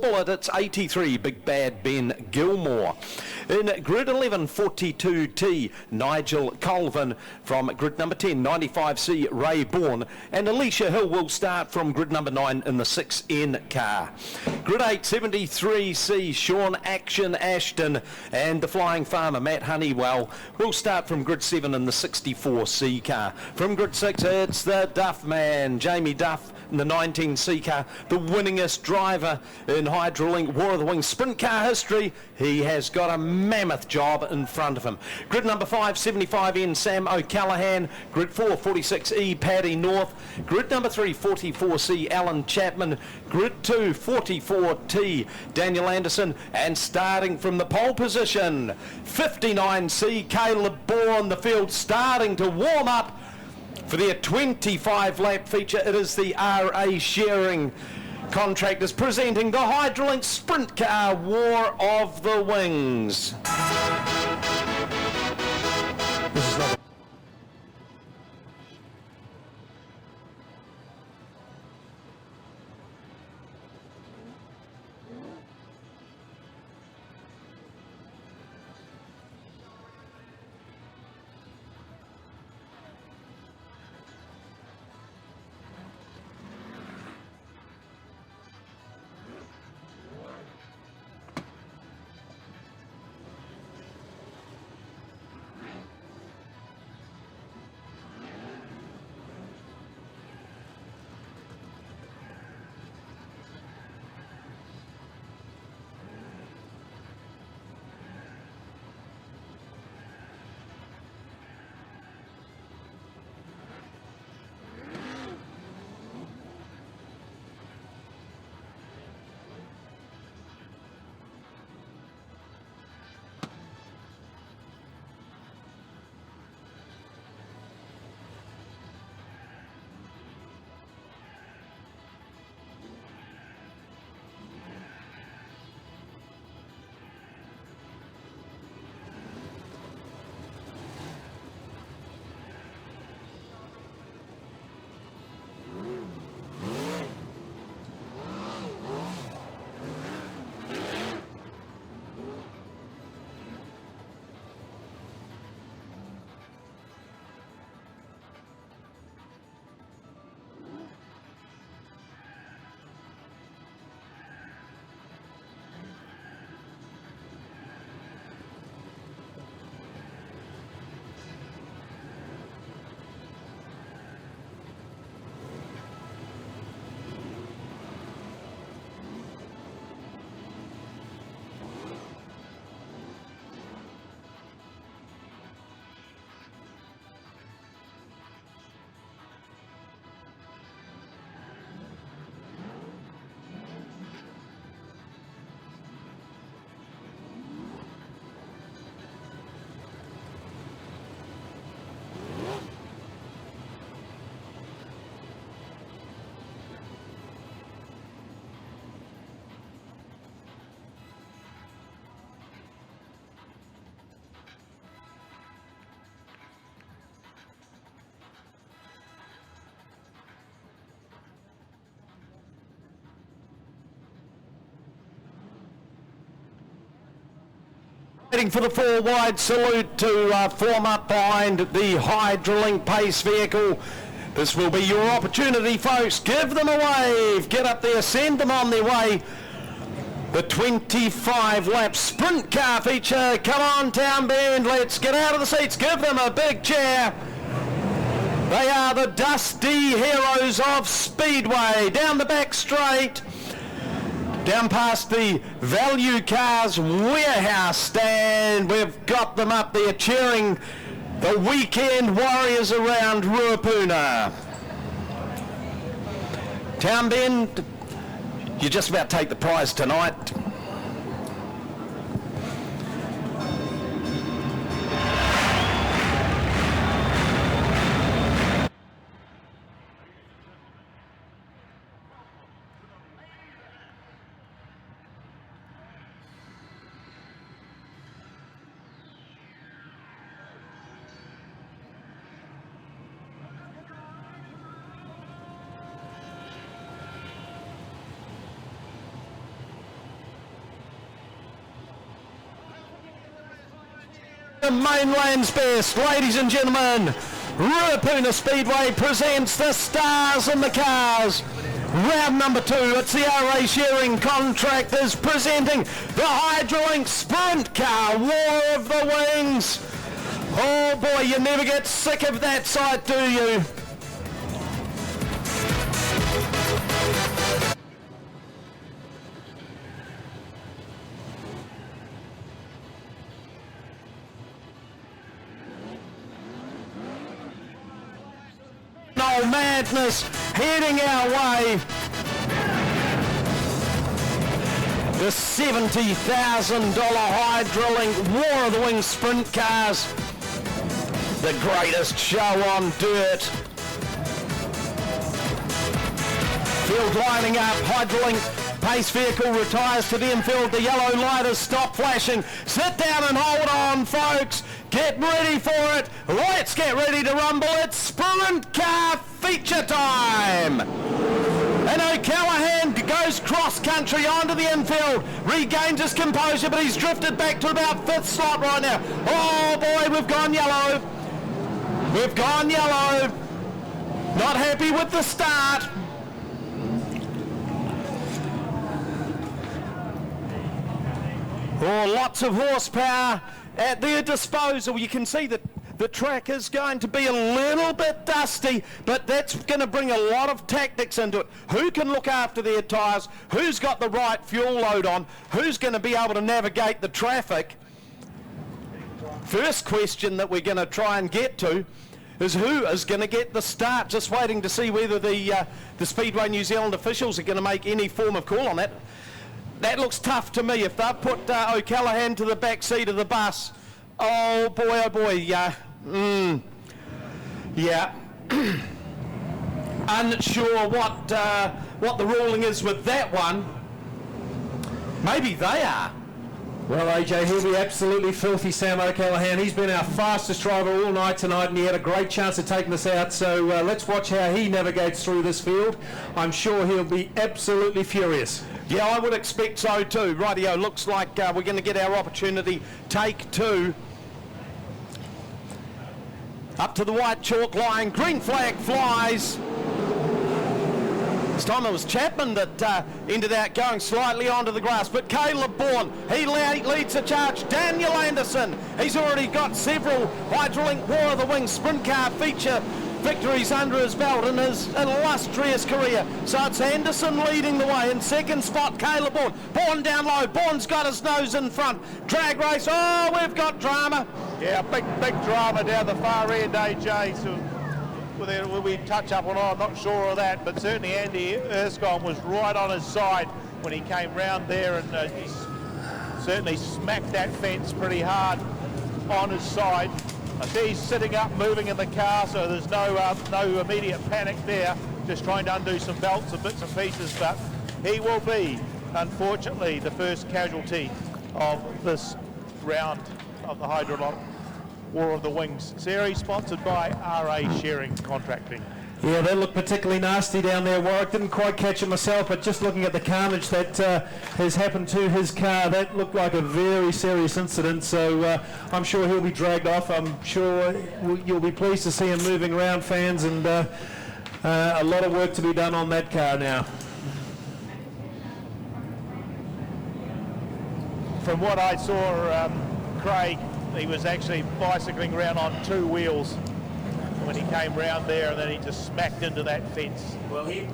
Bullet, it's 83, Big Bad Ben Gilmore. In grid 11, 42T, Nigel Colvin. From grid number 10, 95C, Ray Bourne. And Alicia Hill will start from grid number 9 in the 6N car. Grid 8, 73C, Sean Action Ashton. And the Flying Farmer, Matt Honeywell, will start from grid 7 in the 64C car. From grid 6, it's the Duff Man, Jamie Duff, in the 19C car, the winningest driver in Hydrolink War of the Wings sprint car history. He has got a mammoth job in front of him. Grid number 5, 75N, Sam O'Callaghan. Grid 4, 46E, Paddy North. Grid number 3, 44C, Alan Chapman. Grid 2, 44T, Daniel Anderson. And starting from the pole position, 59C, Caleb Bourne. The field starting to warm up for their 25-lap feature. It is the RA Sharing Contractors presenting the Hydrolink Sprint Car War of the Wings. This is lovely. Waiting for the four wide salute to form up behind the Hydrolink Pace vehicle. This will be your opportunity, folks. Give them a wave. Get up there, send them on their way. The 25-lap sprint car feature. Come on, Town Band. Let's get out of the seats. Give them a big cheer. They are the dusty heroes of Speedway. Down the back straight. Down past the Value Cars warehouse stand. We've got them up there cheering the weekend warriors around Ruapuna. Town Bend, you just about take the prize tonight. The mainland's best, ladies and gentlemen. Ruapuna Speedway presents the stars in the cars. Round number 2, it's the RA Shearing Contractors presenting the Hydrolink Sprint Car War of the Wings. Oh boy, you never get sick of that sight, do you? No madness heading our way. The $70,000 Hydrolink War of the Wings Sprint Cars. The greatest show on dirt. Field lining up, Hydrolink pace vehicle retires to the infield. The yellow light has stopped flashing. Sit down and hold on, folks. Get ready for it. Let's get ready to rumble. It's sprint car feature time. And O'Callaghan goes cross-country onto the infield, regains his composure, but he's drifted back to about 5th slot right now. Oh boy, we've gone yellow. We've gone yellow. Not happy with the start. Oh, lots of horsepower at their disposal. You can see that the track is going to be a little bit dusty, but that's going to bring a lot of tactics into it. Who can look after their tyres? Who's got the right fuel load on? Who's going to be able to navigate the traffic? First question that we're going to try and get to is who is going to get the start. Just waiting to see whether the Speedway New Zealand officials are going to make any form of call on that. That looks tough to me. If they've put O'Callaghan to the back seat of the bus, oh boy, yeah. Yeah. Unsure what the ruling is with that one. Maybe they are. Well, AJ, he'll be absolutely filthy, Sam O'Callaghan. He's been our fastest driver all night tonight, and he had a great chance of taking us out. So let's watch how he navigates through this field. I'm sure he'll be absolutely furious. Yeah, I would expect so too. Rightio, looks like we're going to get our opportunity. Take 2. Up to the white chalk line, green flag flies. This time it was Chapman that ended out going slightly onto the grass, but Caleb Bourne, he leads the charge. Daniel Anderson, he's already got several Hydrolink War of the Wings sprint car feature victories under his belt in his illustrious career. So it's Anderson leading the way. In second spot, Caleb Bourne. Bourne down low. Bourne's got his nose in front. Drag race. Oh, we've got drama. Yeah, big drama down the far end, AJ. So will we touch up on? I'm not sure of that, but certainly Andy Erskine was right on his side when he came round there, and he certainly smacked that fence pretty hard on his side. I see he's sitting up, moving in the car, so there's no immediate panic there, just trying to undo some belts and bits and pieces, but he will be, unfortunately, the first casualty of this round of the Hydrolink War of the Wings series, sponsored by RA Shearing Contracting. Yeah, they look particularly nasty down there, Warwick. Didn't quite catch it myself, but just looking at the carnage that has happened to his car, that looked like a very serious incident. So I'm sure he'll be dragged off. I'm sure you'll be pleased to see him moving around, fans, and a lot of work to be done on that car now. From what I saw, Craig, he was actually bicycling around on 2 wheels when he came round there, and then he just smacked into that fence. Well, he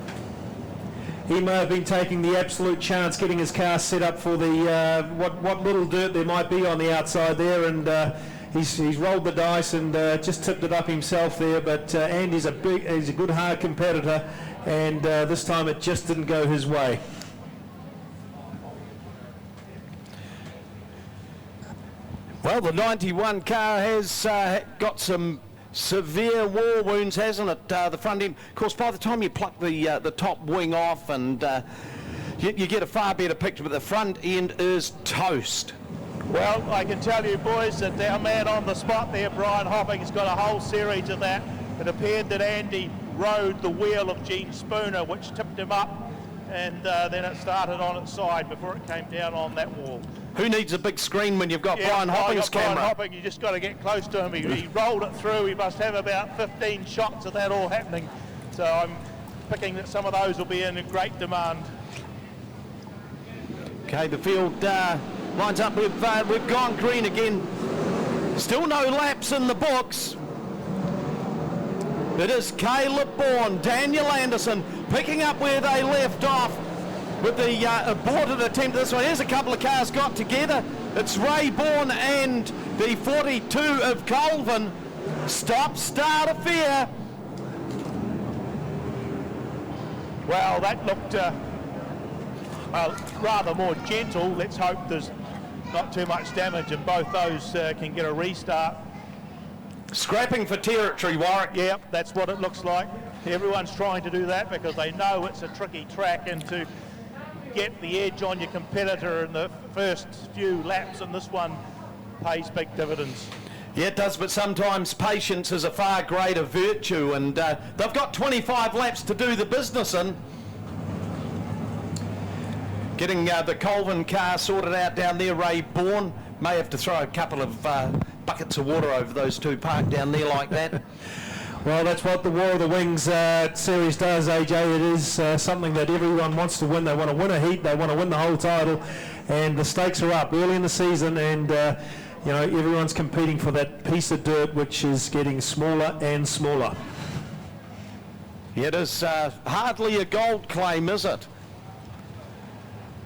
may have been taking the absolute chance, getting his car set up for the what little dirt there might be on the outside there, and he's rolled the dice and just tipped it up himself there. But Andy's he's a good hard competitor, and this time it just didn't go his way. Well, the 91 car has got some severe war wounds, hasn't it? The front end. Of course, by the time you pluck the top wing off, and you get a far better picture, but the front end is toast. Well, I can tell you, boys, that our man on the spot there, Brian Hopping, has got a whole series of that. It appeared that Andy rode the wheel of Gene Spooner, which tipped him up and then it started on its side before it came down on that wall. Who needs a big screen when you've got Yeah, Brian Hopping's camera? Brian Hopping, you just got to get close to him. He rolled it through. He must have about 15 shots of that all happening. So I'm picking that some of those will be in great demand. Okay, the field lines up. We've gone green again. Still no laps in the books. It is Caleb Bourne, Daniel Anderson picking up where they left off with the aborted attempt. This one, here's a couple of cars got together. It's Ray Bourne and the 42 of Colvin. Stop-start affair. Well, that looked rather more gentle. Let's hope there's not too much damage and both those can get a restart. Scrapping for territory, Warwick. Yep, that's what it looks like. Everyone's trying to do that because they know it's a tricky track, and to get the edge on your competitor in the first few laps, and this one pays big dividends. Yeah, it does, but sometimes patience is a far greater virtue, and they've got 25 laps to do the business in. Getting the Colvin car sorted out down there. Ray Bourne may have to throw a couple of buckets of water over those two parked down there like that. Well, that's what the War of the Wings series does, AJ. It is something that everyone wants to win. They want to win a heat, they want to win the whole title, and the stakes are up early in the season, and you know, everyone's competing for that piece of dirt, which is getting smaller and smaller. It is hardly a gold claim, is it?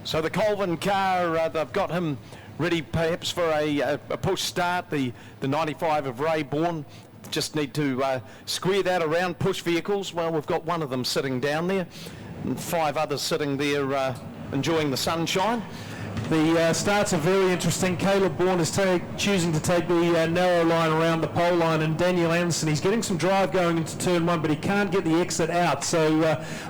So the Colvin car, they've got him ready perhaps for a push start, the 95 of Ray Bourne. Just need to square that around, push vehicles. Well, we've got one of them sitting down there and 5 others sitting there enjoying the sunshine. The starts are very interesting. Caleb Bourne is choosing to take the narrow line around the pole line, and Daniel Anderson, he's getting some drive going into turn 1, but he can't get the exit out. So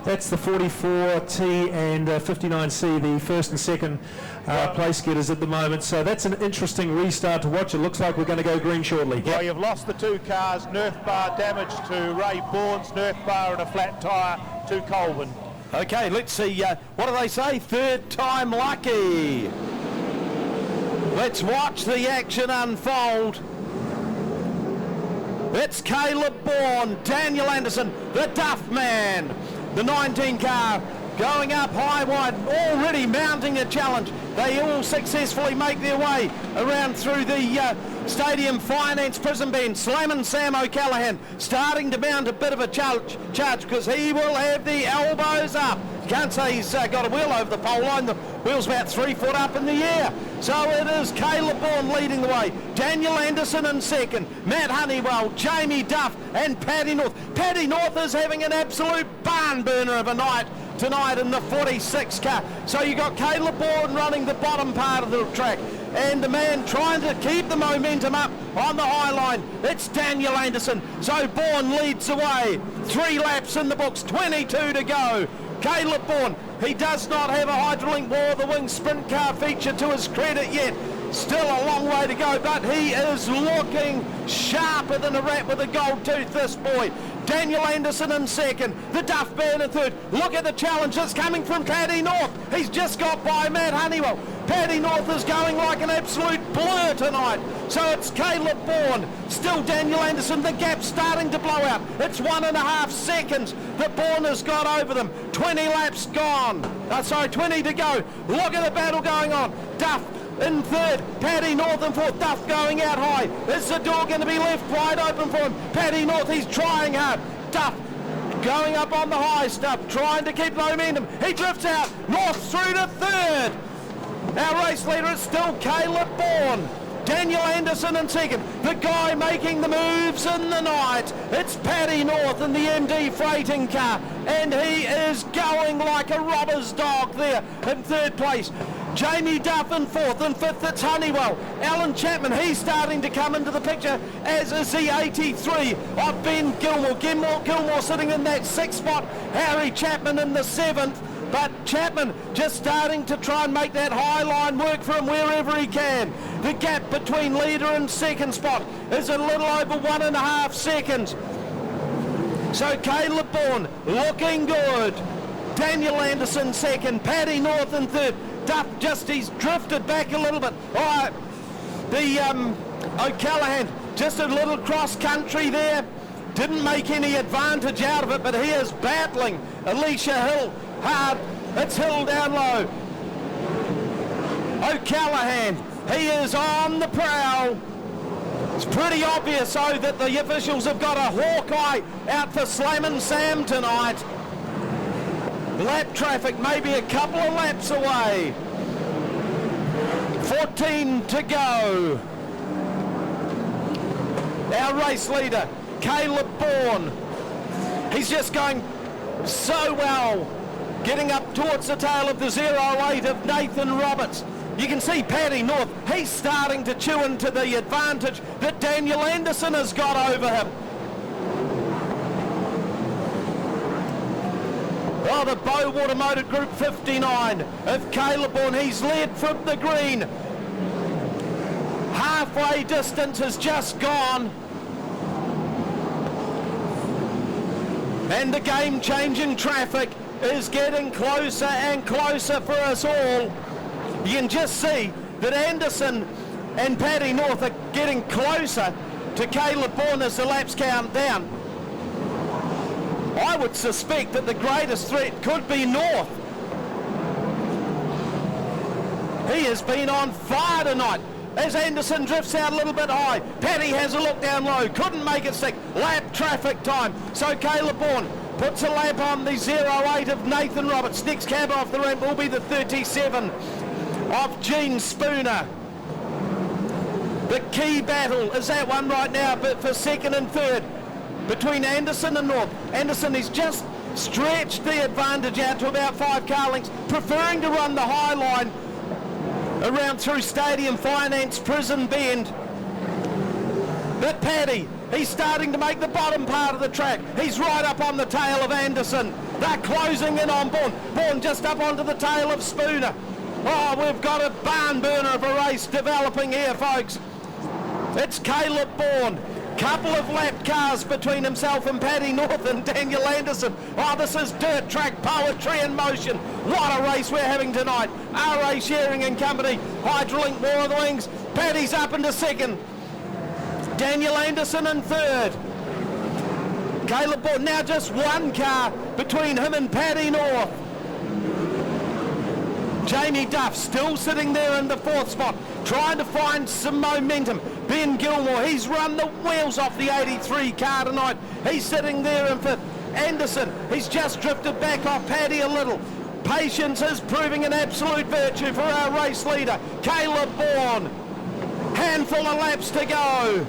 that's the 44T and 59C, the first and second place getters at the moment. So that's an interesting restart to watch. It looks like we're going to go green shortly. Well, you've lost the 2 cars. Nerf bar damage to Ray Bourne's Nerf bar and a flat tyre to Colvin. Okay, let's see, what do they say? Third time lucky. Let's watch the action unfold. It's Caleb Bourne, Daniel Anderson, the Duff Man. The 19 car going up high wide, already mounting a challenge. They all successfully make their way around through the Stadium Finance Prison Bend. Slamming Sam O'Callaghan, starting to mount a bit of a charge because he will have the elbows up. Can't say he's got a wheel over the pole line. The wheel's about 3 foot up in the air. So it is Caleb Bourne leading the way. Daniel Anderson in second. Matt Honeywell, Jamie Duff and Paddy North. Paddy North is having an absolute barn burner of a night tonight in the 46 car. So you got Caleb Bourne running the bottom part of the track, and the man trying to keep the momentum up on the high line. It's Daniel Anderson. So Bourne leads away. 3 laps in the books, 22 to go. Caleb Bourne, he does not have a Hydrolink War of the Wings sprint car feature to his credit yet. Still a long way to go, but he is looking sharper than a rat with a gold tooth, this boy. Daniel Anderson in second, the Duff Man in third. Look at the challenge that's coming from Paddy North. He's just got by Matt Honeywell. Paddy North is going like an absolute blur tonight. So it's Caleb Bourne, still Daniel Anderson. The gap's starting to blow out. It's 1.5 seconds that Bourne has got over them. 20 laps gone. 20 to go. Look at the battle going on. Duff in third, Paddy North in fourth, Duff going out high. Is the door going to be left wide open for him? Paddy North, he's trying hard. Duff going up on the high stuff, trying to keep momentum. He drifts out. North through to third. Our race leader is still Caleb Bourne. Daniel Anderson in second. The guy making the moves in the night. It's Paddy North in the MD freighting car, and he is going like a robber's dog there in third place. Jamie Duff in fourth, and fifth it's Honeywell. Alan Chapman, he's starting to come into the picture, as is the 83 of Ben Gilmore. Gilmore sitting in that 6th spot. Harry Chapman in the 7th. But Chapman just starting to try and make that high line work for him wherever he can. The gap between leader and second spot is a little over 1.5 seconds. So Caleb Bourne looking good. Daniel Anderson second, Paddy North in third. Duff he's drifted back a little bit. Oh, O'Callaghan, just a little cross country there. Didn't make any advantage out of it, but he is battling Alicia Hill hard. It's Hill down low. O'Callaghan, he is on the prowl. It's pretty obvious, though, that the officials have got a hawkeye out for Slammin' Sam tonight. Lap traffic maybe a couple of laps away. 14 to go. Our race leader, Caleb Bourne. He's just going so well, getting up towards the tail of the 08 of Nathan Roberts. You can see Paddy North, he's starting to chew into the advantage that Daniel Anderson has got over him. Oh, the Bowater Motor Group 59 of Caleb Bourne, he's led from the green. Halfway distance has just gone. And the game-changing traffic is getting closer and closer for us all. You can just see that Anderson and Paddy North are getting closer to Caleb Bourne as the laps count down. I would suspect that the greatest threat could be North. He has been on fire tonight. As Anderson drifts out a little bit high, Paddy has a look down low, couldn't make it stick. Lap traffic time. So Caleb Bourne puts a lap on the 08 of Nathan Roberts. Next cab off the ramp will be the 37 of Gene Spooner. The key battle is that one right now, but for second and third between Anderson and North. Anderson has just stretched the advantage out to about 5 car lengths, preferring to run the high line around through Stadium Finance Prison Bend. But Paddy, he's starting to make the bottom part of the track. He's right up on the tail of Anderson. They're closing in on Bourne. Bourne just up onto the tail of Spooner. Oh, we've got a barn burner of a race developing here, folks. It's Caleb Bourne. Couple of lapped cars between himself and Paddy North and Daniel Anderson. Oh, this is dirt track poetry in motion. What a race we're having tonight. RA Shearing and Company, Hydrolink, War of the Wings. Paddy's up into second. Daniel Anderson in third. Caleb Bourne, now just one car between him and Paddy North. Jamie Duff still sitting there in the fourth spot, trying to find some momentum. Ben Gilmore, he's run the wheels off the 83 car tonight. He's sitting there in fifth. Anderson, he's just drifted back off Paddy a little. Patience is proving an absolute virtue for our race leader, Caleb Bourne. Handful of laps to go.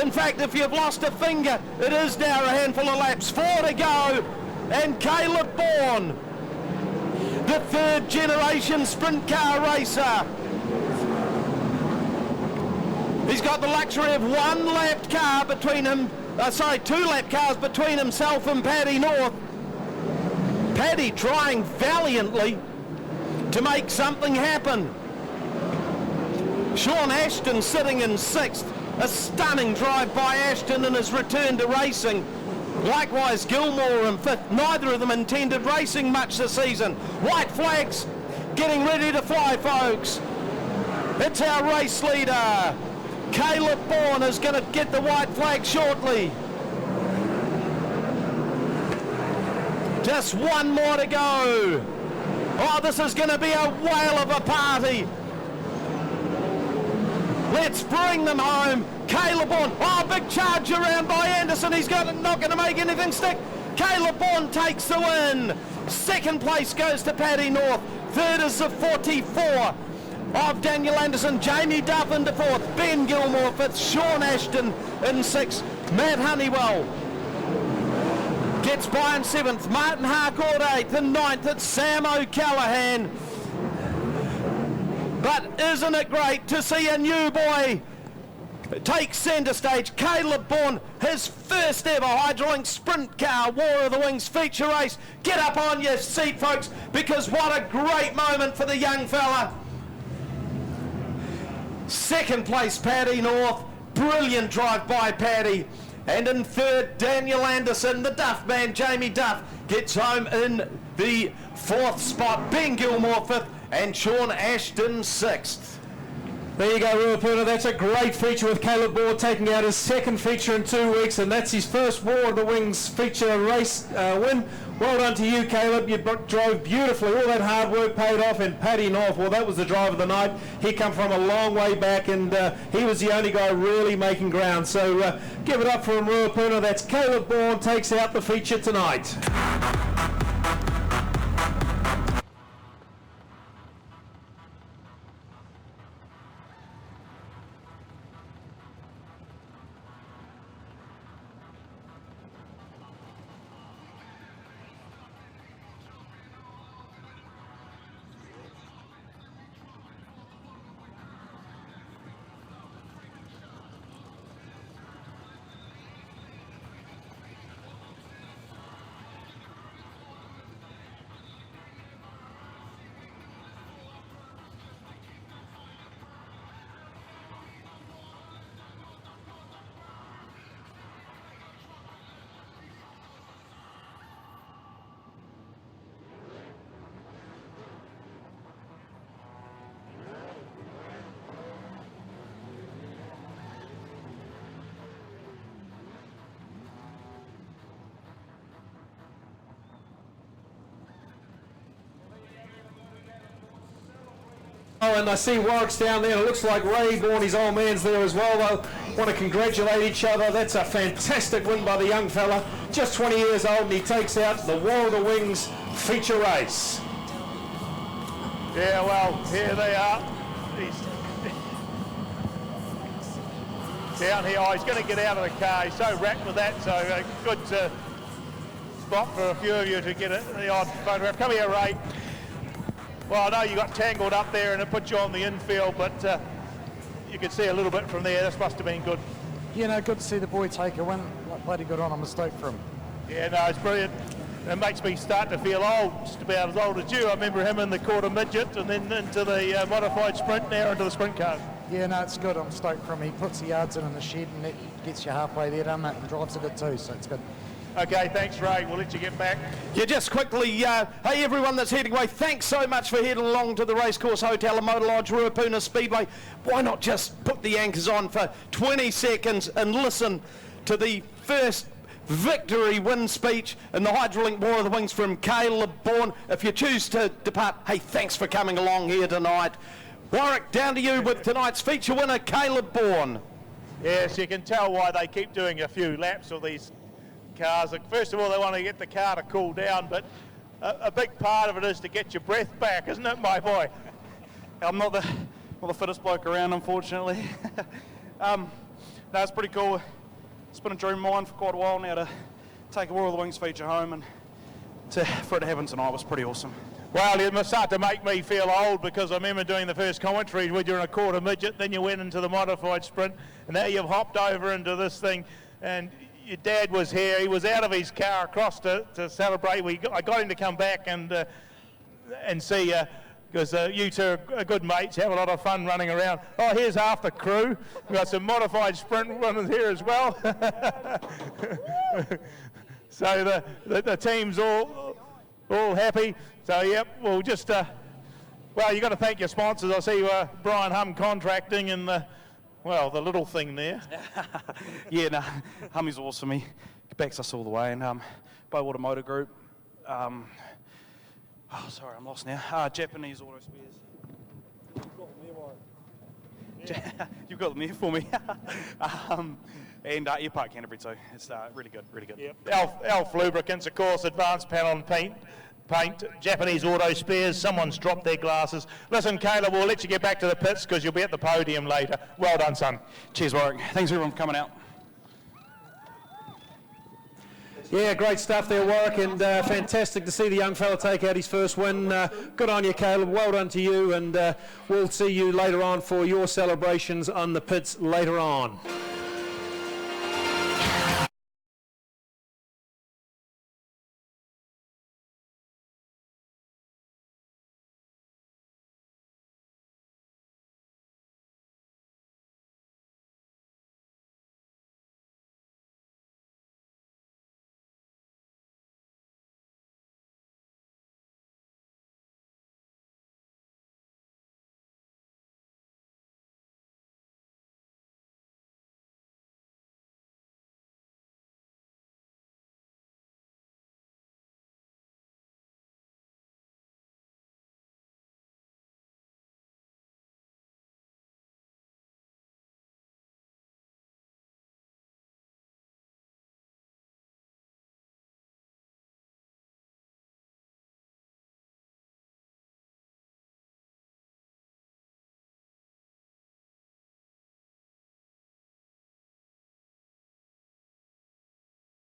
In fact, if you've lost a finger, it is now a handful of laps. 4 to go, and Caleb Bourne, the third generation sprint car racer. He's got the luxury of one lapped car between him, 2 lap cars between himself and Paddy North. Paddy trying valiantly to make something happen. Sean Ashton sitting in 6th. A stunning drive by Ashton in his return to racing. Likewise, Gilmore in 5th. Neither of them intended racing much this season. White flags getting ready to fly, folks. It's our race leader. Caleb Bourne is going to get the white flag shortly. Just one more to go. Oh, this is going to be a whale of a party. Let's bring them home. Caleb Bourne. Oh, big charge around by Anderson. He's not going to make anything stick. Caleb Bourne takes the win. Second place goes to Paddy North. Third is the 44 of Daniel Anderson. Jamie Duff into 4th. Ben Gilmore 5th. Sean Ashton in 6th. Matt Honeywell gets by in 7th. Martin Harcourt 8th. And 9th it's Sam O'Callaghan. But isn't it great to see a new boy take centre stage? Caleb Bourne, his first ever Hydrolink Sprint Car War of the Wings feature race. Get up on your seat, folks, because what a great moment for the young fella. Second place, Paddy North. Brilliant drive by Paddy. And in third, Daniel Anderson. The Duff man, Jamie Duff, gets home in the fourth spot. Ben Gilmore fifth and Sean Ashton sixth. There you go, Ruapuna. That's a great feature with Caleb Bourne taking out his second feature in 2 weeks, and that's his first War of the Wings feature race win. Well done to you, Caleb. You drove beautifully. All that hard work paid off. And Paddy North, well, that was the drive of the night. He come from a long way back, and he was the only guy really making ground. So give it up for him, Ruapuna. That's Caleb Bourne takes out the feature tonight. Oh, and I see Warwick's down there. It looks like Ray Bourne, his old man's there as well. They'll want to congratulate each other. That's a fantastic win by the young fella. Just 20 years old, and he takes out the War of the Wings feature race. Yeah, well, here they are. He's down here. Oh, he's going to get out of the car. He's so wrapped with that. So good spot for a few of you to get the odd photograph. Come here, Ray. Well, I know you got tangled up there and it put you on the infield, but you could see a little bit from there. This must have been good. Yeah, no, good to see the boy take a win. Bloody good on a mistake for him. Yeah, no, it's brilliant. It makes me start to feel old, just about as old as you. I remember him in the quarter midget and then into the modified sprint, now into the sprint car. Yeah, no, it's good. I'm stoked for him. He puts the yards in the shed and it gets you halfway there, doesn't it? And drives it good too, so it's good. Okay, thanks, Ray. We'll let you get back. Yeah, just quickly, hey everyone that's heading away, thanks so much for heading along to the Racecourse Hotel and Motorlodge, Ruapuna Speedway. Why not just put the anchors on for 20 seconds and listen to the first victory win speech in the Hydralink War of the Wings from Caleb Bourne. If you choose to depart, hey, thanks for coming along here tonight. Warwick, down to you with tonight's feature winner, Caleb Bourne. Yes, you can tell why they keep doing a few laps of these cars. First of all, they want to get the car to cool down, but a big part of it is to get your breath back, isn't it, my boy? I'm not the fittest bloke around, unfortunately. No, it's pretty cool. It's been a dream of mine for quite a while now to take a War of the Wings feature home, and for it to happen tonight was pretty awesome. Well, you must start to make me feel old, because I remember doing the first commentary when you were in a quarter midget, then you went into the modified sprint, and now you've hopped over into this thing, and your dad was here. He was out of his car across to celebrate. I got him to come back and see you, because you two are good mates, have a lot of fun running around. Oh, here's half the crew. We've got some modified sprint runners here as well. So the team's all happy. So, yep, we'll just, well, you've got to thank your sponsors. I see Brian Hum Contracting and the little thing there. Yeah, no, Hummy's awesome. He backs us all the way. And Bowater Motor Group. Sorry, I'm lost now. Japanese Auto Spares. You've got them here for me. And Airpark Canterbury too. It's really good, really good. Yep. Elf Lubricants, of course, Advanced Panel and Paint, Japanese Auto Spares. Someone's dropped their glasses. Listen, Caleb, we'll let you get back to the pits because you'll be at the podium later. Well done, son. Cheers, Warwick. Thanks everyone for coming out. Yeah, great stuff there, Warwick, and fantastic to see the young fella take out his first win. Good on you, Caleb. Well done to you, and we'll see you later on for your celebrations on the pits later on.